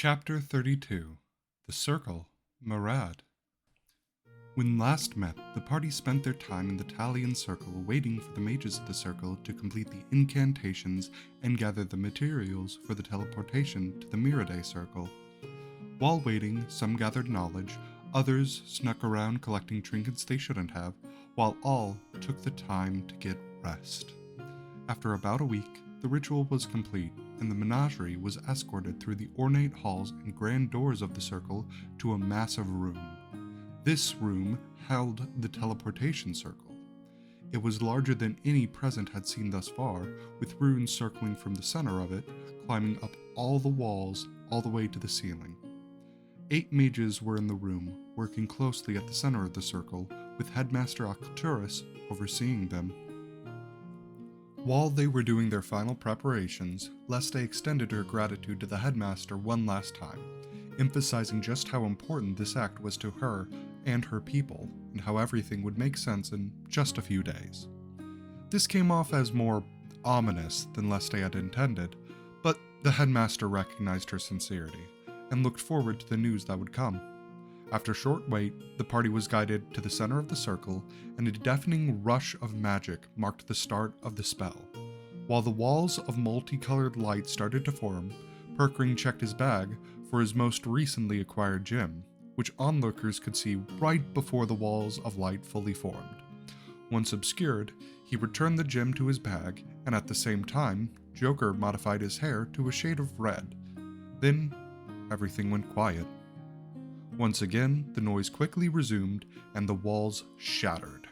Chapter 32 The Circle, Mirad. When last met, the party spent their time in the Talion Circle waiting for the mages of the circle to complete the incantations and gather the materials for the teleportation to the Mirad Circle. While waiting, some gathered knowledge, others snuck around collecting trinkets they shouldn't have, while all took the time to get rest. After about a week, the ritual was complete, and the menagerie was escorted through the ornate halls and grand doors of the circle to a massive room. This room held the teleportation circle. It was larger than any present had seen thus far, with runes circling from the center of it, climbing up all the walls all the way to the ceiling. 8 mages were in the room, working closely at the center of the circle, with Headmaster Arcturus overseeing them. While they were doing their final preparations, Leste extended her gratitude to the headmaster one last time, emphasizing just how important this act was to her and her people, and how everything would make sense in just a few days. This came off as more ominous than Leste had intended, but the headmaster recognized her sincerity, and looked forward to the news that would come. After a short wait, the party was guided to the center of the circle, and a deafening rush of magic marked the start of the spell. While the walls of multicolored light started to form, Perkring checked his bag for his most recently acquired gem, which onlookers could see right before the walls of light fully formed. Once obscured, he returned the gem to his bag, and at the same time, Joker modified his hair to a shade of red. Then, everything went quiet. Once again, the noise quickly resumed, and the walls shattered.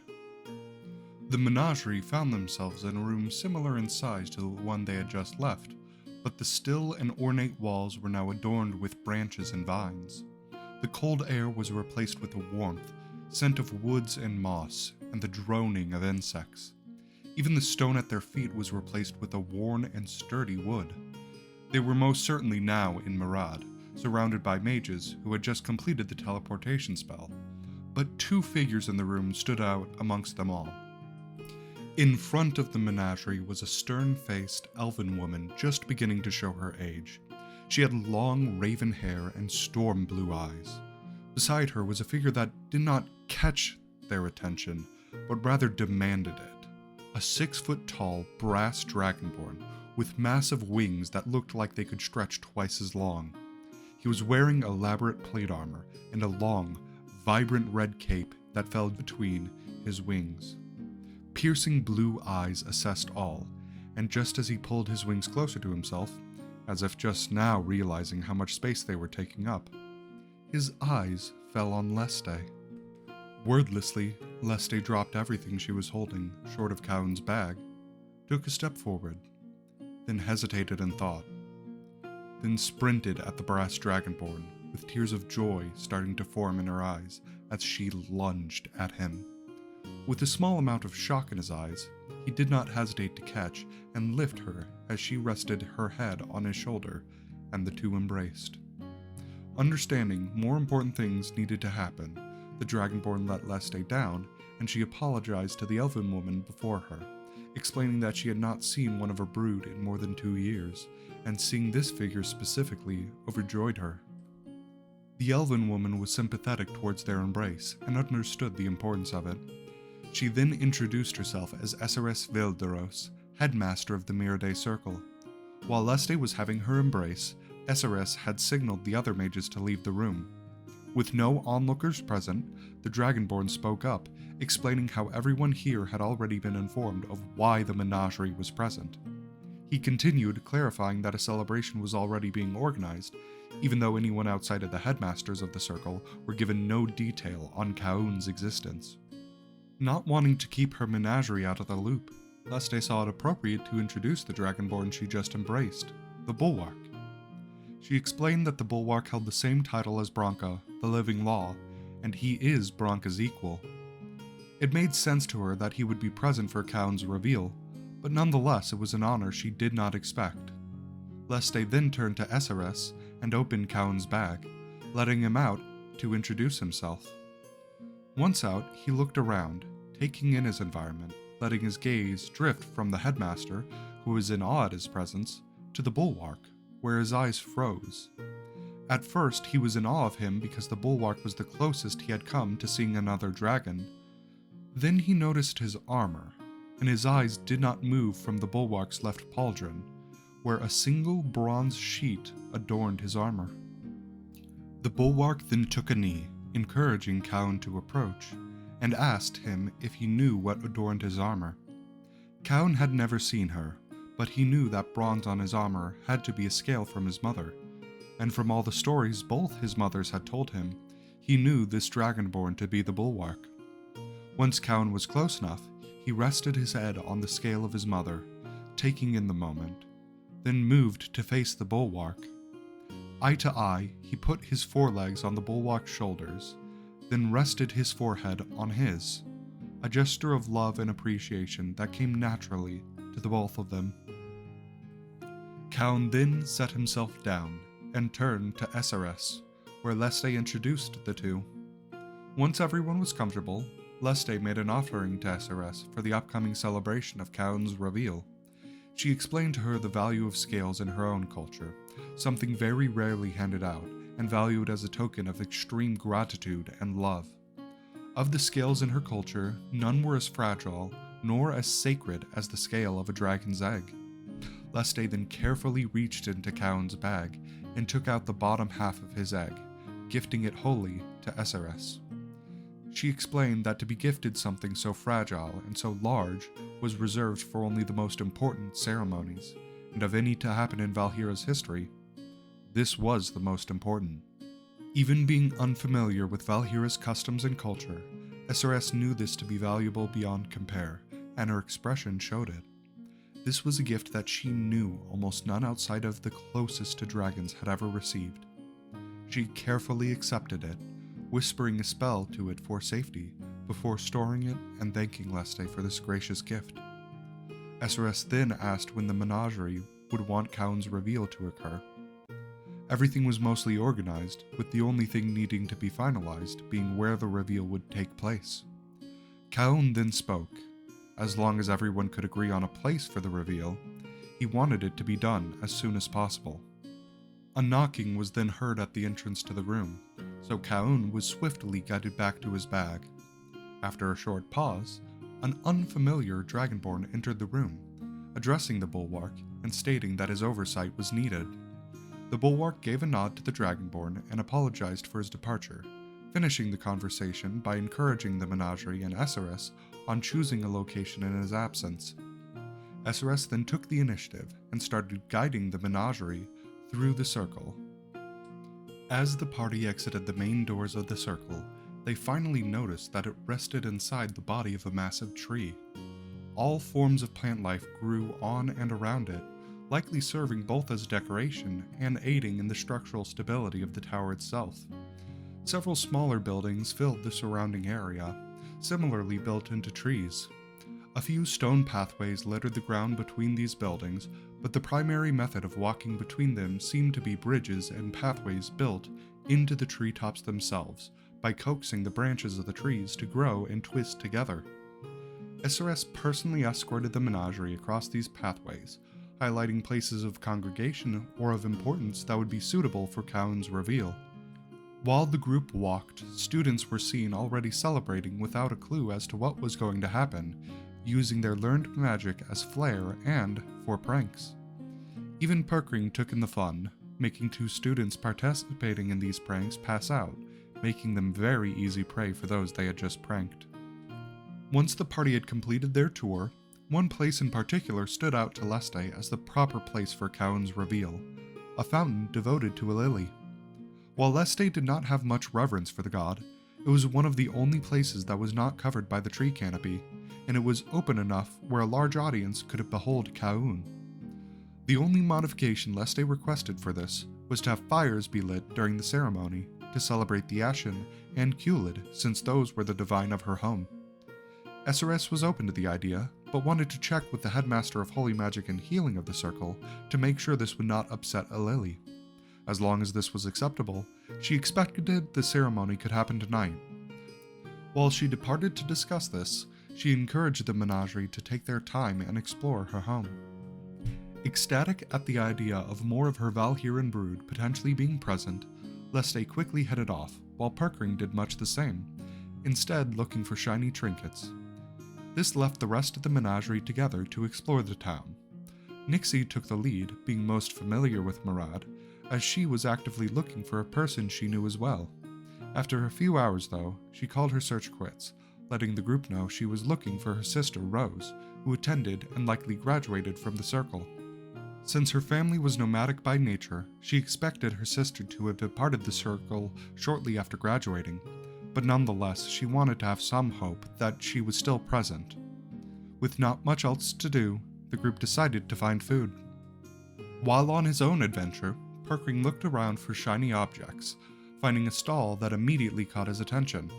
The menagerie found themselves in a room similar in size to the one they had just left, but the still and ornate walls were now adorned with branches and vines. The cold air was replaced with a warmth, scent of woods and moss, and the droning of insects. Even the stone at their feet was replaced with a worn and sturdy wood. They were most certainly now in Mirad, surrounded by mages who had just completed the teleportation spell, but 2 figures in the room stood out amongst them all. In front of the menagerie was a stern-faced elven woman just beginning to show her age. She had long raven hair and storm blue eyes. Beside her was a figure that did not catch their attention, but rather demanded it. A 6-foot-tall brass dragonborn with massive wings that looked like they could stretch twice as long. He was wearing elaborate plate armor and a long, vibrant red cape that fell between his wings. Piercing blue eyes assessed all, and just as he pulled his wings closer to himself, as if just now realizing how much space they were taking up, his eyes fell on Leste. Wordlessly, Leste dropped everything she was holding, short of Kaun's bag, took a step forward, then hesitated in thought, then sprinted at the brass dragonborn, with tears of joy starting to form in her eyes as she lunged at him. With a small amount of shock in his eyes, he did not hesitate to catch and lift her as she rested her head on his shoulder, and the two embraced. Understanding more important things needed to happen, the dragonborn let Leste down, and she apologized to the elven woman before her, explaining that she had not seen one of her brood in more than 2 years, and seeing this figure specifically overjoyed her. The elven woman was sympathetic towards their embrace and understood the importance of it. She then introduced herself as Esseres Vilderos, headmaster of the Mirad Circle. While Leste was having her embrace, Esseres had signaled the other mages to leave the room. With no onlookers present, the dragonborn spoke up, explaining how everyone here had already been informed of why the menagerie was present. He continued, clarifying that a celebration was already being organized, even though anyone outside of the headmasters of the circle were given no detail on Kaun's existence. Not wanting to keep her menagerie out of the loop, Leste saw it appropriate to introduce the dragonborn she just embraced, the Bulwark. She explained that the Bulwark held the same title as Branka, the Living Law, and he is Branka's equal. It made sense to her that he would be present for Kaun's reveal, but nonetheless it was an honor she did not expect. Leste then turned to Esseres and opened Kaun's bag, letting him out to introduce himself. Once out, he looked around, taking in his environment, letting his gaze drift from the headmaster, who was in awe at his presence, to the Bulwark, where his eyes froze. At first, he was in awe of him because the bulwark was the closest he had come to seeing another dragon. Then he noticed his armor, and his eyes did not move from the bulwark's left pauldron, where a single bronze sheet adorned his armor. The bulwark then took a knee, encouraging Cowan to approach, and asked him if he knew what adorned his armor. Cowan had never seen her, but he knew that bronze on his armor had to be a scale from his mother, and from all the stories both his mothers had told him, he knew this dragonborn to be the bulwark. Once Cowan was close enough, he rested his head on the scale of his mother, taking in the moment, then moved to face the bulwark. Eye to eye, he put his forelegs on the bulwark's shoulders, then rested his forehead on his, a gesture of love and appreciation that came naturally to the both of them. Cowan then set himself down and turned to SRS, where Leste introduced the two. Once everyone was comfortable, Leste made an offering to SRS for the upcoming celebration of Cowan's reveal. She explained to her the value of scales in her own culture, something very rarely handed out and valued as a token of extreme gratitude and love. Of the scales in her culture, none were as fragile nor as sacred as the scale of a dragon's egg. Leste then carefully reached into Cowan's bag and took out the bottom half of his egg, gifting it wholly to SRS. She explained that to be gifted something so fragile and so large was reserved for only the most important ceremonies, and of any to happen in Valhira's history, this was the most important. Even being unfamiliar with Valhira's customs and culture, SRS knew this to be valuable beyond compare, and her expression showed it. This was a gift that she knew almost none outside of the closest to dragons had ever received. She carefully accepted it, whispering a spell to it for safety, before storing it and thanking Leste for this gracious gift. SRS then asked when the menagerie would want Cowan's reveal to occur. Everything was mostly organized, with the only thing needing to be finalized being where the reveal would take place. Cowan then spoke. As long as everyone could agree on a place for the reveal, he wanted it to be done as soon as possible. A knocking was then heard at the entrance to the room, so Cowan was swiftly guided back to his bag. After a short pause, an unfamiliar dragonborn entered the room, addressing the bulwark and stating that his oversight was needed. The bulwark gave a nod to the dragonborn and apologized for his departure, finishing the conversation by encouraging the menagerie and SRS on choosing a location in his absence. SRS then took the initiative and started guiding the menagerie through the circle. As the party exited the main doors of the circle, they finally noticed that it rested inside the body of a massive tree. All forms of plant life grew on and around it, likely serving both as decoration and aiding in the structural stability of the tower itself. Several smaller buildings filled the surrounding area, similarly built into trees. A few stone pathways littered the ground between these buildings, but the primary method of walking between them seemed to be bridges and pathways built into the treetops themselves by coaxing the branches of the trees to grow and twist together. SRS personally escorted the menagerie across these pathways, highlighting places of congregation or of importance that would be suitable for Cowan's reveal. While the group walked, students were seen already celebrating without a clue as to what was going to happen, using their learned magic as flair and for pranks. Even Perkring took in the fun, making two students participating in these pranks pass out, making them very easy prey for those they had just pranked. Once the party had completed their tour, one place in particular stood out to Leste as the proper place for Cowan's reveal, a fountain devoted to a lily. While Leste did not have much reverence for the god, it was one of the only places that was not covered by the tree canopy, and it was open enough where a large audience could behold Cowan. The only modification Leste requested for this was to have fires be lit during the ceremony to celebrate the Ashen and Kulid, since those were the divine of her home. SRS was open to the idea, but wanted to check with the headmaster of Holy Magic and Healing of the Circle to make sure this would not upset a lily. As long as this was acceptable, she expected the ceremony could happen tonight. While she departed to discuss this, she encouraged the menagerie to take their time and explore her home. Ecstatic at the idea of more of her Valhyrian brood potentially being present, Leste quickly headed off, while Perkring did much the same, instead looking for shiny trinkets. This left the rest of the menagerie together to explore the town. Nixie took the lead, being most familiar with Mirad, as she was actively looking for a person she knew as well. After a few hours, though, she called her search quits, letting the group know she was looking for her sister Rose, who attended and likely graduated from the circle. Since her family was nomadic by nature, she expected her sister to have departed the circle shortly after graduating, but nonetheless she wanted to have some hope that she was still present. With not much else to do, the group decided to find food. While on his own adventure, Perkring looked around for shiny objects, finding a stall that immediately caught his attention.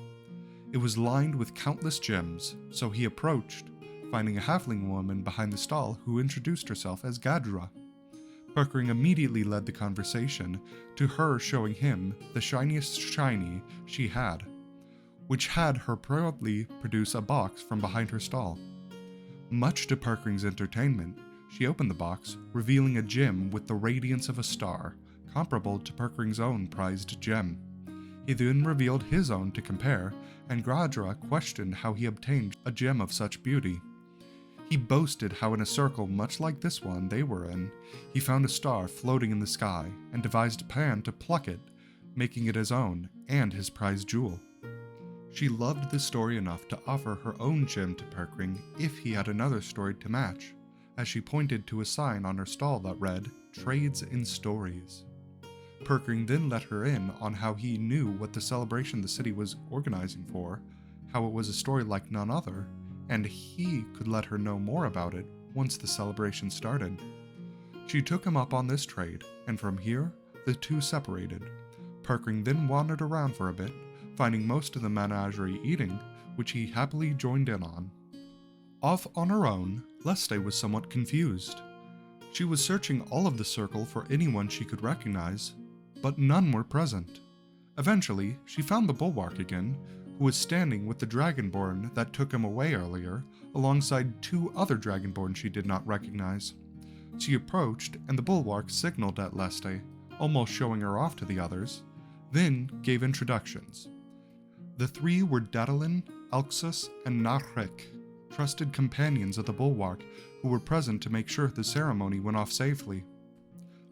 It was lined with countless gems, so he approached, finding a halfling woman behind the stall who introduced herself as Gadra. Perkring immediately led the conversation to her showing him the shiniest shiny she had, which had her proudly produce a box from behind her stall. Much to Perkring's entertainment, she opened the box, revealing a gem with the radiance of a star, comparable to Perkring's own prized gem. He then revealed his own to compare, and Gadra questioned how he obtained a gem of such beauty. He boasted how in a circle much like this one they were in, he found a star floating in the sky and devised a plan to pluck it, making it his own and his prized jewel. She loved the story enough to offer her own gem to Perkring if he had another story to match, as she pointed to a sign on her stall that read, "Trades in Stories." Perkring then let her in on how he knew what the celebration the city was organizing for, how it was a story like none other, and he could let her know more about it once the celebration started. She took him up on this trade, and from here, the two separated. Perkring then wandered around for a bit, finding most of the menagerie eating, which he happily joined in on. Off on her own, Leste was somewhat confused. She was searching all of the circle for anyone she could recognize, but none were present. Eventually, she found the bulwark again, who was standing with the dragonborn that took him away earlier, alongside two other dragonborn she did not recognize. She approached, and the bulwark signaled at Leste, almost showing her off to the others, then gave introductions. The three were Dadalin, Alxus, and Narek, trusted companions of the bulwark who were present to make sure the ceremony went off safely.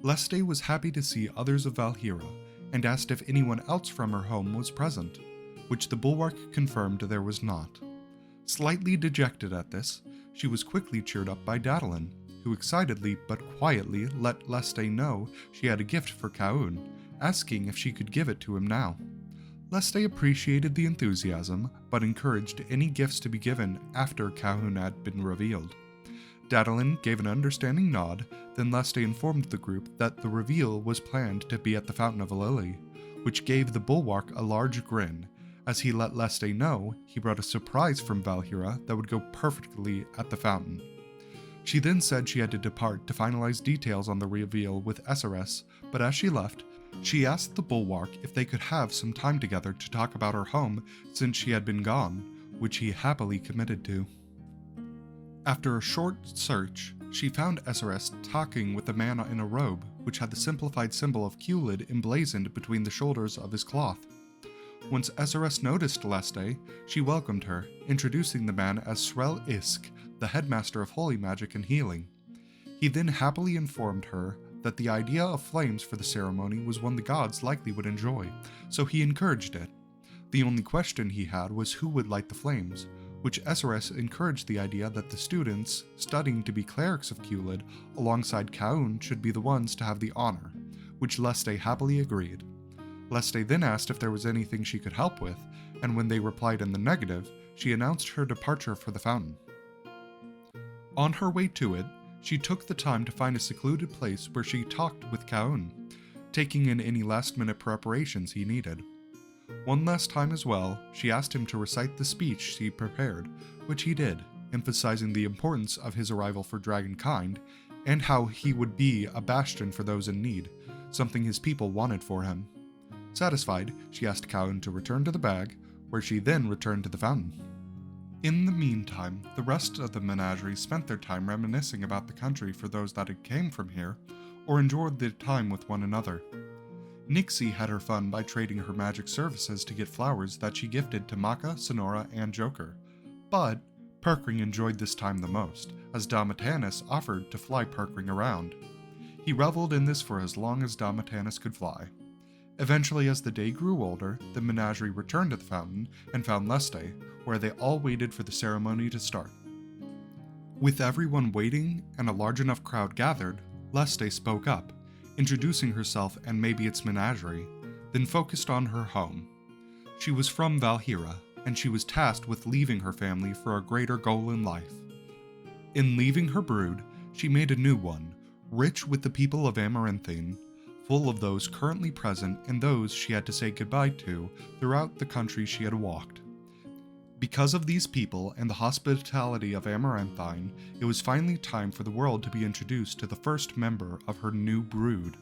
Leste was happy to see others of Valhyra, and asked if anyone else from her home was present, which the bulwark confirmed there was not. Slightly dejected at this, she was quickly cheered up by Dadalin, who excitedly but quietly let Leste know she had a gift for Kaun, asking if she could give it to him now. Leste appreciated the enthusiasm, but encouraged any gifts to be given after Kaun had been revealed. Dadalin gave an understanding nod, then Leste informed the group that the reveal was planned to be at the Fountain of a Lily, which gave the bulwark a large grin, as he let Leste know he brought a surprise from Valhyra that would go perfectly at the fountain. She then said she had to depart to finalize details on the reveal with SRS, but as she left, she asked the bulwark if they could have some time together to talk about her home since she had been gone, which he happily committed to. After a short search, she found SRS talking with a man in a robe, which had the simplified symbol of Qlid emblazoned between the shoulders of his cloth. Once SRS noticed Leste, she welcomed her, introducing the man as Srel Isk, the headmaster of holy magic and healing. He then happily informed her that the idea of flames for the ceremony was one the gods likely would enjoy, so he encouraged it. The only question he had was who would light the flames, which SRS encouraged the idea that the students studying to be clerics of Qlid alongside Kaun should be the ones to have the honor, which Leste happily agreed. Leste then asked if there was anything she could help with, and when they replied in the negative, she announced her departure for the fountain. On her way to it, she took the time to find a secluded place where she talked with Kaun, taking in any last-minute preparations he needed. One last time as well, she asked him to recite the speech she prepared, which he did, emphasizing the importance of his arrival for Dragonkind, and how he would be a bastion for those in need, something his people wanted for him. Satisfied, she asked Kaun to return to the bag, where she then returned to the fountain. In the meantime, the rest of the menagerie spent their time reminiscing about the country for those that had came from here, or enjoyed their time with one another. Nixie had her fun by trading her magic services to get flowers that she gifted to Maka, Sonora, and Joker. But Perkring enjoyed this time the most, as Damatanus offered to fly Perkring around. He reveled in this for as long as Damatanus could fly. Eventually, as the day grew older, the menagerie returned to the fountain and found Leste, where they all waited for the ceremony to start. With everyone waiting and a large enough crowd gathered, Leste spoke up, introducing herself and maybe its menagerie, then focused on her home. She was from Valhira, and she was tasked with leaving her family for a greater goal in life. In leaving her brood, she made a new one, rich with the people of Amaranthine, full of those currently present and those she had to say goodbye to throughout the country she had walked. Because of these people and the hospitality of Amaranthine, it was finally time for the world to be introduced to the first member of her new brood.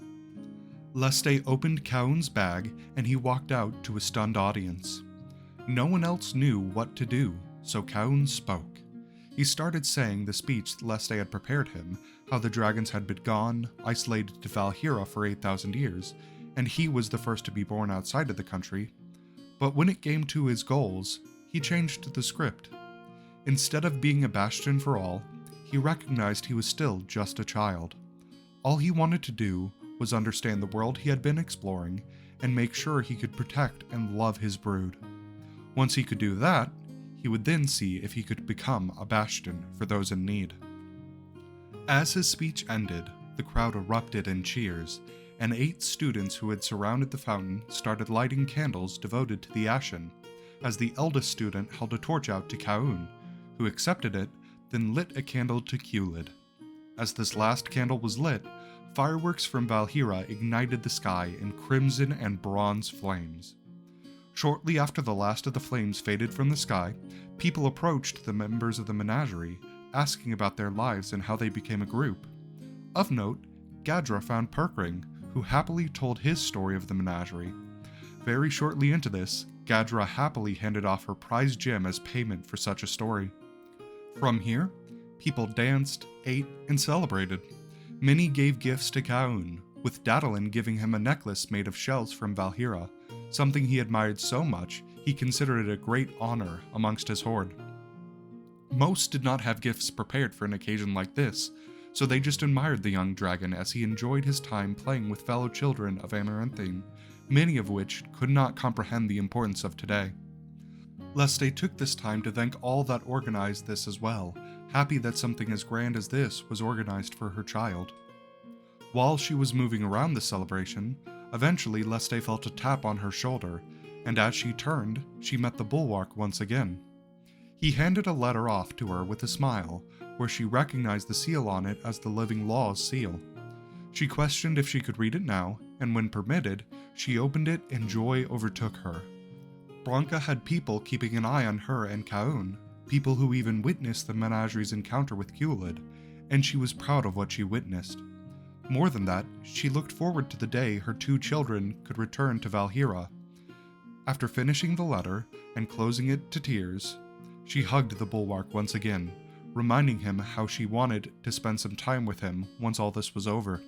Leste opened Kaun's bag and he walked out to a stunned audience. No one else knew what to do, so Kaun spoke. He started saying the speech Leste had prepared him, how the dragons had been gone, isolated to Valhira for 8,000 years, and he was the first to be born outside of the country. But when it came to his goals, he changed the script. Instead of being a bastion for all, he recognized he was still just a child. All he wanted to do was understand the world he had been exploring and make sure he could protect and love his brood. Once he could do that, he would then see if he could become a bastion for those in need. As his speech ended, the crowd erupted in cheers, and 8 students who had surrounded the fountain started lighting candles devoted to the Ashen, as the eldest student held a torch out to Kaun, who accepted it, then lit a candle to Kulid. As this last candle was lit, fireworks from Valhira ignited the sky in crimson and bronze flames. Shortly after the last of the flames faded from the sky, people approached the members of the menagerie, asking about their lives and how they became a group. Of note, Gadra found Perkring, who happily told his story of the menagerie. Very shortly into this, Gadra happily handed off her prized gem as payment for such a story. From here, people danced, ate, and celebrated. Many gave gifts to Kaun, with Dadalin giving him a necklace made of shells from Valhira, something he admired so much he considered it a great honor amongst his horde. Most did not have gifts prepared for an occasion like this, so they just admired the young dragon as he enjoyed his time playing with fellow children of Amaranthine, many of which could not comprehend the importance of today. Leste took this time to thank all that organized this as well, happy that something as grand as this was organized for her child. While she was moving around the celebration, eventually Leste felt a tap on her shoulder, and as she turned, she met the bulwark once again. He handed a letter off to her with a smile, where she recognized the seal on it as the Living Law's seal. She questioned if she could read it now, and when permitted, she opened it and joy overtook her. Branka had people keeping an eye on her and Kaun, people who even witnessed the menagerie's encounter with Kulid, and she was proud of what she witnessed. More than that, she looked forward to the day her 2 children could return to Valhira. After finishing the letter and closing it to tears, she hugged the bulwark once again, reminding him how she wanted to spend some time with him once all this was over.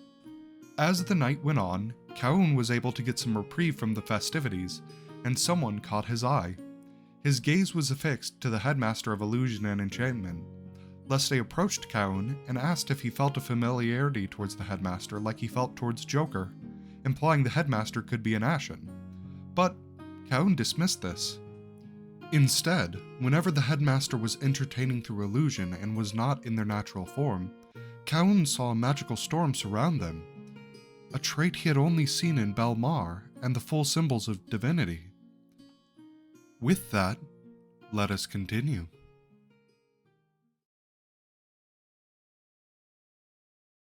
As the night went on, Kaun was able to get some reprieve from the festivities, and someone caught his eye. His gaze was affixed to the headmaster of illusion and enchantment. Leste approached Kaun and asked if he felt a familiarity towards the headmaster like he felt towards Joker, implying the headmaster could be an Ashen. But Kaun dismissed this. Instead, whenever the headmaster was entertaining through illusion and was not in their natural form, Kaun saw a magical storm surround them, a trait he had only seen in Belmar and the full symbols of divinity. With that, let us continue.